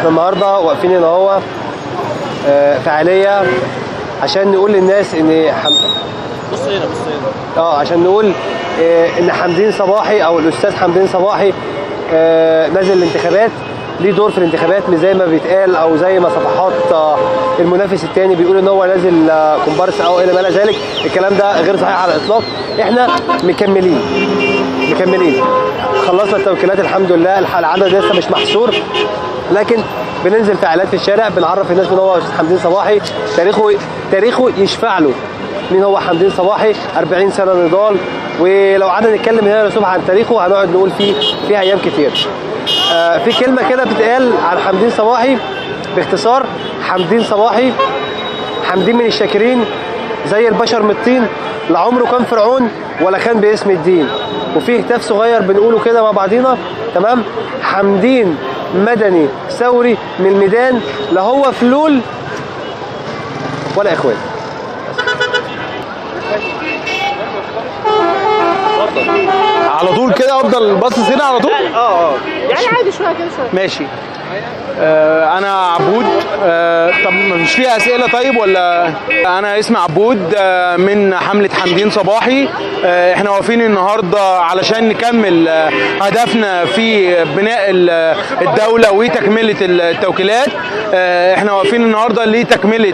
احنا النهارده واقفين هنا اهو فعاليه عشان نقول للناس ان بص هنا عشان نقول ان حمدين صباحي او الاستاذ حمدين صباحي نازل الانتخابات، ليه دور في الانتخابات، مش زي ما بيتقال او زي ما صفحات المنافس الثاني بيقول ان هو نازل كومبارس او الى ما الى ذلك. الكلام ده غير صحيح على الاطلاق. احنا مكملين خلصنا التوكيلات الحمد لله، العدد لسه مش محصور، لكن بننزل فعاليات في الشارع بنعرف الناس مين هو الاستاذ حمدين صباحي، تاريخه يشفع له. مين هو حمدين صباحي؟ 40 سنه نضال، ولو قعدنا نتكلم هنا الصبح عن تاريخه هنقعد نقول فيه ايام كتير. في كلمه كده بتتقال عن حمدين صباحي باختصار: حمدين صباحي حمدين من الشاكرين، زي البشر من الطين، لا عمره كان فرعون ولا كان باسم الدين. وفي هتاف صغير بنقوله كده مع بعضينا، تمام؟ حمدين مدني ثوري من الميدان، لا هو فلول ولا اخوان. على طول كده افضل باصص هنا على طول. يعني عادي شويه كده شويه. ماشي. انا عبود. طب مش فيها اسئله طيب ولا؟ انا اسمي عبود من حمله حمدين صباحي. احنا واقفين النهارده علشان نكمل هدفنا في بناء الدوله وتكمله التوكيلات. احنا واقفين النهارده لتكمله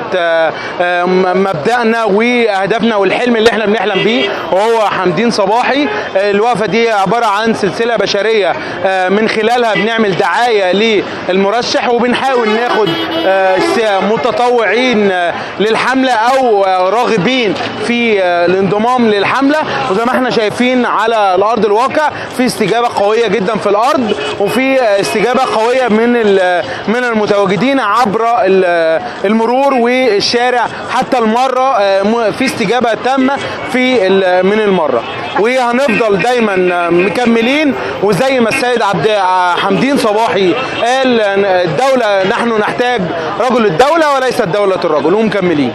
مبدأنا واهدافنا والحلم اللي احنا بنحلم بيه، وهو حمدين صباحي. الوقفه دي عباره عن سلسله بشريه من خلالها بنعمل دعايه للمرشح، وبنحاول ناخد متطوعين للحمله او راغبين في الانضمام للحمله. وزي ما احنا شايفين على الارض الواقع في استجابه قويه جدا في الارض، وفي استجابه قويه من المتواجدين عبر المرور والشارع. حتى المره في استجابه تامه من المره، وهنفضل دايما مكملين. وزي ما السيد حمدين صباحي قال: الدولة نحن نحتاج رجل الدولة وليس الدولة الرجل، ومكملين.